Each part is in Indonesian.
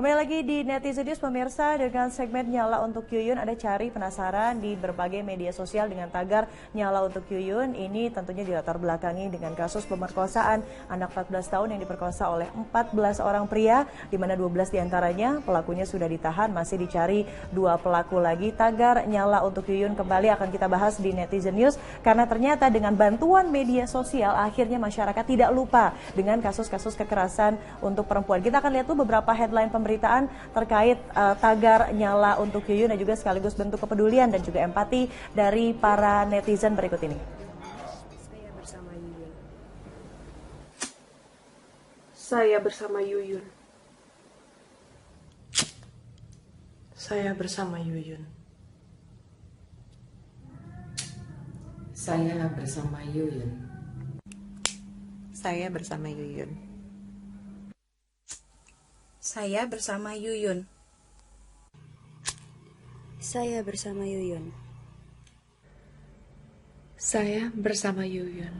Kembali lagi di Netizen News pemirsa, dengan segmen Nyala untuk Yuyun. Ada cari penasaran di berbagai media sosial dengan tagar Nyala untuk Yuyun. Ini tentunya dilatar belakangi dengan kasus pemerkosaan anak 14 tahun yang diperkosa oleh 14 orang pria, di mana 12 diantaranya pelakunya sudah ditahan, masih dicari 2 pelaku lagi. Tagar Nyala untuk Yuyun kembali akan kita bahas di Netizen News, karena ternyata dengan bantuan media sosial akhirnya masyarakat tidak lupa dengan kasus-kasus kekerasan untuk perempuan. Kita akan lihat tuh beberapa headline pemberitaan terkait tagar Nyala untuk Yuyun dan juga sekaligus bentuk kepedulian dan juga empati dari para netizen berikut ini. Saya bersama Yuyun. Saya bersama Yuyun. Saya bersama Yuyun. Saya bersama Yuyun. Saya bersama Yuyun. Saya bersama Yuyun. Saya bersama Yuyun.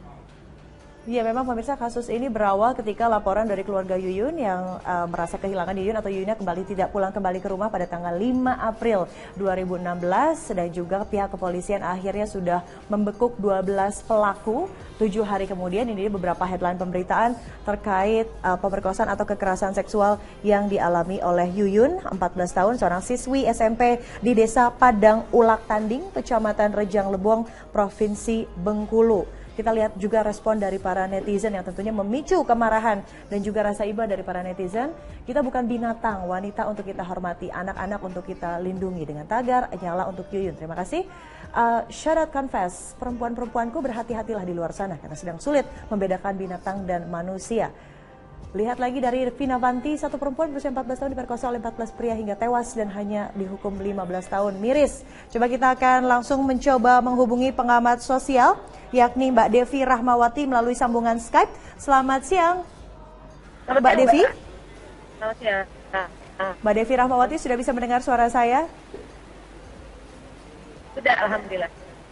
Ya, memang pemirsa, kasus ini berawal ketika laporan dari keluarga Yuyun yang merasa kehilangan Yuyun atau Yuyunnya tidak pulang kembali ke rumah pada tanggal 5 April 2016, dan juga pihak kepolisian akhirnya sudah membekuk 12 pelaku. 7 hari kemudian, ini beberapa headline pemberitaan terkait pemerkosaan atau kekerasan seksual yang dialami oleh Yuyun, 14 tahun, seorang siswi SMP di Desa Padang Ulak Tanding, Kecamatan Rejang Lebong, Provinsi Bengkulu. Kita lihat juga respon dari para netizen yang tentunya memicu kemarahan dan juga rasa iba dari para netizen. Kita bukan binatang, wanita untuk kita hormati, anak-anak untuk kita lindungi, dengan tagar Nyala untuk Yuyun. Terima kasih. Shout out confess, perempuan-perempuanku berhati-hatilah di luar sana karena sedang sulit membedakan binatang dan manusia. Lihat lagi dari Vina Vanti, satu perempuan berusia 14 tahun diperkosa oleh 14 pria hingga tewas dan hanya dihukum 15 tahun. Miris. Coba kita akan langsung mencoba menghubungi pengamat sosial, yakni Mbak Devi Rahmawati melalui sambungan Skype. Selamat siang, Mbak Devi. Selamat siang. Mbak Devi Rahmawati sudah bisa mendengar suara saya? Sudah, alhamdulillah.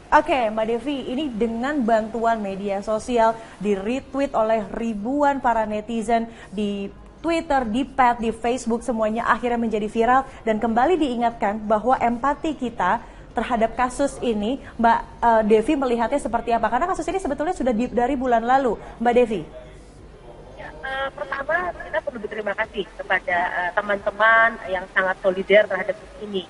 Oke, Mbak Devi, ini dengan bantuan media sosial, di-retweet oleh ribuan para netizen di Twitter, di Pet, di Facebook, semuanya akhirnya menjadi viral. Dan kembali diingatkan bahwa empati kita terhadap kasus ini, Mbak Devi melihatnya seperti apa? Karena kasus ini sebetulnya sudah dari bulan lalu, Mbak Devi. Ya, pertama, kita perlu berterima kasih kepada teman-teman yang sangat solider terhadap kasus ini.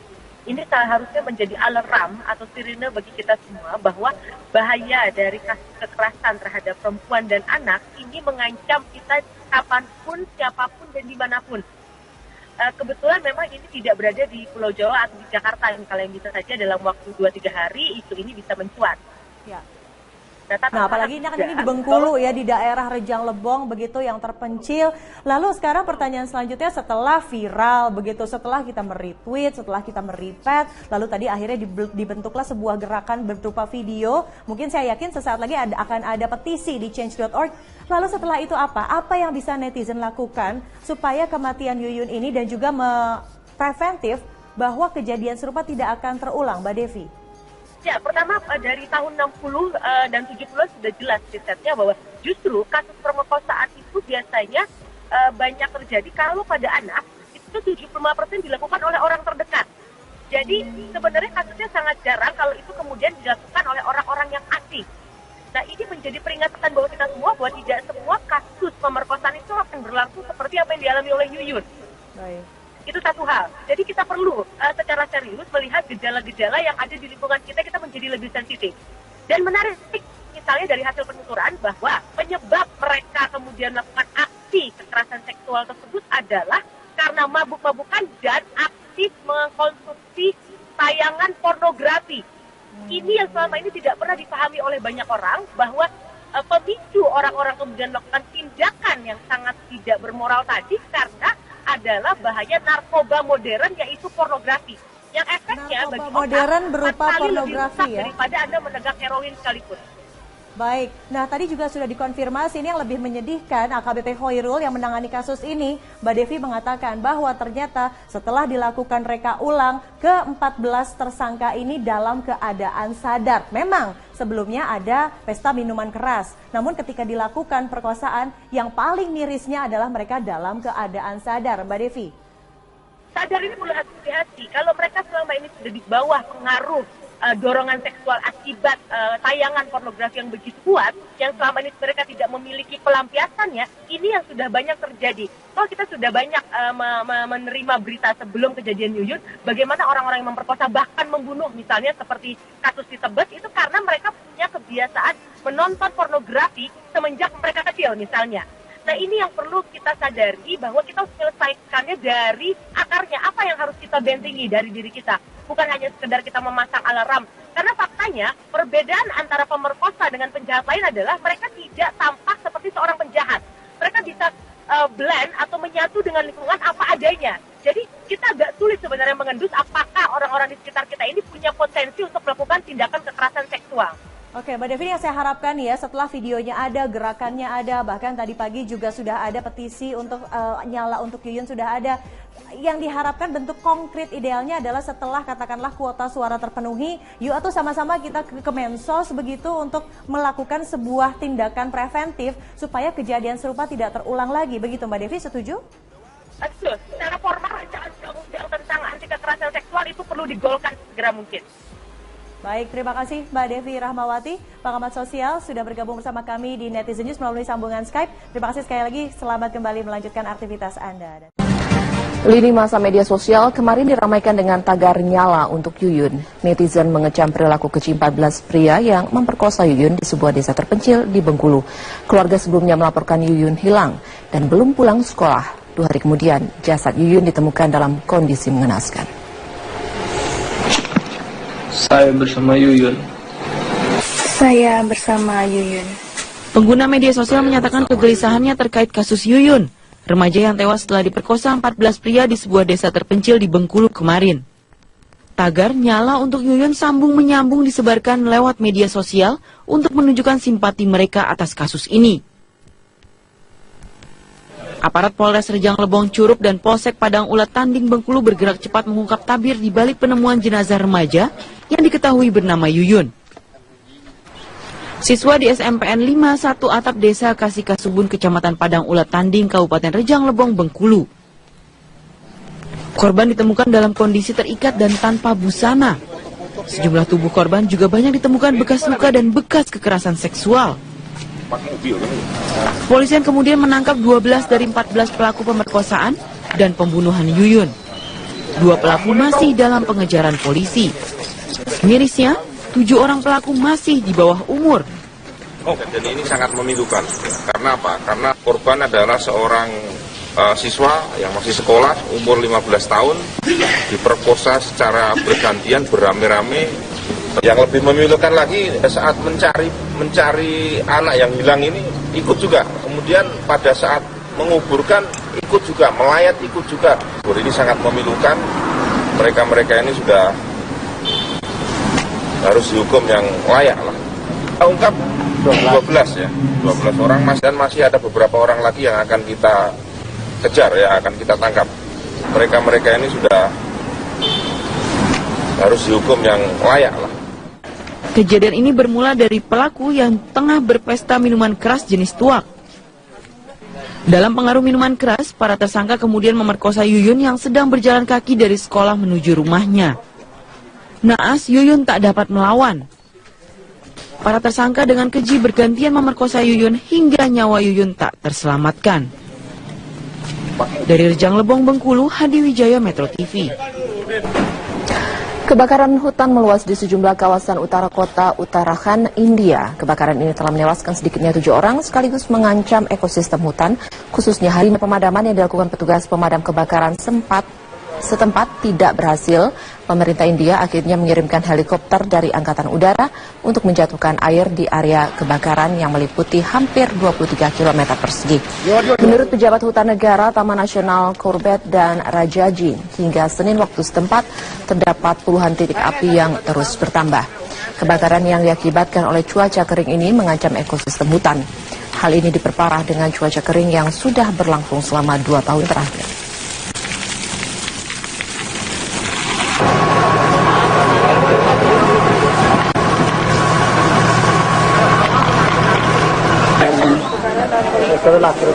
Ini seharusnya menjadi alarm atau sirine bagi kita semua bahwa bahaya dari kasus kekerasan terhadap perempuan dan anak ini mengancam kita kapanpun, siapapun, dan dimanapun. Kebetulan memang ini tidak berada di Pulau Jawa atau di Jakarta, yang kalian bisa saja dalam waktu 2-3 hari isu ini bisa mencuat. Ya. Nah, apalagi ini kan ini di Bengkulu ya, di daerah Rejang Lebong begitu yang terpencil. Lalu sekarang pertanyaan selanjutnya, setelah viral begitu, setelah kita meretweet, setelah kita merepet, lalu tadi akhirnya dibentuklah sebuah gerakan berupa video. Mungkin saya yakin sesaat lagi akan ada petisi di change.org. Lalu setelah itu apa? Apa yang bisa netizen lakukan supaya kematian Yuyun ini dan juga preventif bahwa kejadian serupa tidak akan terulang, Mbak Devi? Ya, pertama dari tahun 60 dan 70 sudah jelas risetnya bahwa justru kasus pemerkosaan itu biasanya banyak terjadi kalau pada anak itu 75% dilakukan oleh orang terdekat. Jadi sebenarnya kasusnya sangat jarang kalau itu kemudian dilakukan oleh orang-orang yang asing. Nah, ini menjadi peringatan bahwa kita semua bahwa tidak semua kasus pemerkosaan itu akan berlangsung seperti apa yang dialami oleh Yuyun. Baik. Itu satu hal. Jadi kita perlu secara serius melihat gejala-gejala yang ada di lingkungan kita menjadi lebih sensitif. Dan menarik, misalnya dari hasil penelusuran bahwa penyebab mereka kemudian melakukan aksi kekerasan seksual tersebut adalah karena mabuk-mabukan dan aktif mengkonsumsi tayangan pornografi. Ini yang selama ini tidak pernah dipahami oleh banyak orang, bahwa pemicu orang-orang kemudian melakukan tindakan yang sangat tidak bermoral tadi karena adalah bahaya narkoba modern, yaitu pornografi. Yang efeknya narkoba bagi modern otak berupa 4 kali lebih pornografi rusak ya? daripada Anda menegak heroin sekalipun. Baik, nah tadi juga sudah dikonfirmasi, ini yang lebih menyedihkan, AKBP Hoirul yang menangani kasus ini, Mbak Devi mengatakan bahwa ternyata setelah dilakukan reka ulang, ke-14 tersangka ini dalam keadaan sadar. Memang sebelumnya ada pesta minuman keras, namun ketika dilakukan perkosaan, yang paling mirisnya adalah mereka dalam keadaan sadar, Mbak Devi. Sadar ini perlu hati-hati. Kalau mereka selama ini sudah di bawah pengaruh dorongan seksual akibat tayangan pornografi yang begitu kuat, yang selama ini mereka tidak memiliki pelampiasannya, ini yang sudah banyak terjadi. Kalau kita sudah banyak menerima berita sebelum kejadian Yuyun, bagaimana orang-orang yang memperkosa bahkan membunuh, misalnya seperti kasus di Tebet, itu karena mereka punya kebiasaan menonton pornografi semenjak mereka kecil misalnya. Nah, ini yang perlu kita sadari bahwa kita harus menyelesaikannya dari akarnya. Apa yang harus kita bentengi dari diri kita? Bukan hanya sekedar kita memasang alarm. Karena faktanya, perbedaan antara pemerkosa dengan penjahat lain adalah mereka tidak tampak seperti seorang penjahat. Mereka bisa blend atau menyatu dengan lingkungan apa adanya. Jadi, kita agak sulit sebenarnya mengendus apakah orang-orang di sekitar kita ini punya potensi untuk melakukan tindakan kekerasan seksual. Oke, Mbak Devi, yang saya harapkan ya setelah videonya ada, gerakannya ada, bahkan tadi pagi juga sudah ada petisi untuk nyala untuk Yuyun sudah ada. Yang diharapkan bentuk konkret idealnya adalah setelah katakanlah kuota suara terpenuhi, yuk atau sama-sama kita ke Mensos begitu untuk melakukan sebuah tindakan preventif supaya kejadian serupa tidak terulang lagi. Begitu Mbak Devi, setuju? Betul. Secara formal rancangan undang-undang tentang anti kekerasan seksual itu perlu digolkan segera mungkin. Baik, terima kasih Mbak Devi Rahmawati, pengamat sosial, sudah bergabung bersama kami di Netizen News melalui sambungan Skype. Terima kasih sekali lagi, selamat kembali melanjutkan aktivitas Anda. Lini masa media sosial kemarin diramaikan dengan tagar nyala untuk Yuyun. Netizen mengecam perilaku keji 14 pria yang memperkosa Yuyun di sebuah desa terpencil di Bengkulu. Keluarga sebelumnya melaporkan Yuyun hilang dan belum pulang sekolah. 2 hari kemudian, jasad Yuyun ditemukan dalam kondisi mengenaskan. Saya bersama Yuyun. Saya bersama Yuyun. Pengguna media sosial menyatakan kegelisahannya terkait kasus Yuyun, remaja yang tewas setelah diperkosa 14 pria di sebuah desa terpencil di Bengkulu kemarin. Tagar nyala untuk Yuyun sambung menyambung disebarkan lewat media sosial untuk menunjukkan simpati mereka atas kasus ini. Aparat Polres Rejang Lebong Curup dan Polsek Padang Ulat Tanding Bengkulu bergerak cepat mengungkap tabir di balik penemuan jenazah remaja yang diketahui bernama Yuyun. Siswa di SMPN 51 Atap Desa Kasih-Kasubun, Kecamatan Padang Ulat Tanding, Kabupaten Rejang Lebong, Bengkulu. Korban ditemukan dalam kondisi terikat dan tanpa busana. Sejumlah tubuh korban juga banyak ditemukan bekas luka dan bekas kekerasan seksual. Polisian kemudian menangkap 12 dari 14 pelaku pemerkosaan dan pembunuhan Yuyun. 2 pelaku masih dalam pengejaran polisi. Mirisnya, 7 orang pelaku masih di bawah umur. Dan ini sangat memilukan. Karena apa? Karena korban adalah seorang siswa yang masih sekolah, umur 15 tahun, diperkosa secara bergantian, beramai-ramai. Yang lebih memilukan lagi saat mencari anak yang hilang ini ikut juga. Kemudian pada saat menguburkan ikut juga, melayat ikut juga. Ini sangat memilukan. Mereka-mereka ini sudah harus dihukum yang layak lah. Kita ungkap 12 ya, 12 orang dan masih ada beberapa orang lagi yang akan kita kejar ya, akan kita tangkap. Mereka-mereka ini sudah harus dihukum yang layak lah. Kejadian ini bermula dari pelaku yang tengah berpesta minuman keras jenis tuak. Dalam pengaruh minuman keras, para tersangka kemudian memerkosa Yuyun yang sedang berjalan kaki dari sekolah menuju rumahnya. Naas, Yuyun tak dapat melawan. Para tersangka dengan keji bergantian memerkosa Yuyun hingga nyawa Yuyun tak terselamatkan. Dari Rejang Lebong, Bengkulu, Hadi Wijaya, Metro TV. Kebakaran hutan meluas di sejumlah kawasan utara kota Uttarakhand, India. Kebakaran ini telah menewaskan sedikitnya 7 orang sekaligus mengancam ekosistem hutan, khususnya harimau. Pemadaman yang dilakukan petugas pemadam kebakaran setempat tidak berhasil. Pemerintah India akhirnya mengirimkan helikopter dari Angkatan Udara untuk menjatuhkan air di area kebakaran yang meliputi hampir 23 km persegi. Menurut pejabat hutan negara, Taman Nasional Corbett dan Rajaji, hingga Senin waktu setempat terdapat puluhan titik api yang terus bertambah. Kebakaran yang diakibatkan oleh cuaca kering ini mengancam ekosistem hutan. Hal ini diperparah dengan cuaca kering yang sudah berlangsung selama 2 tahun terakhir. ₹1 लाख का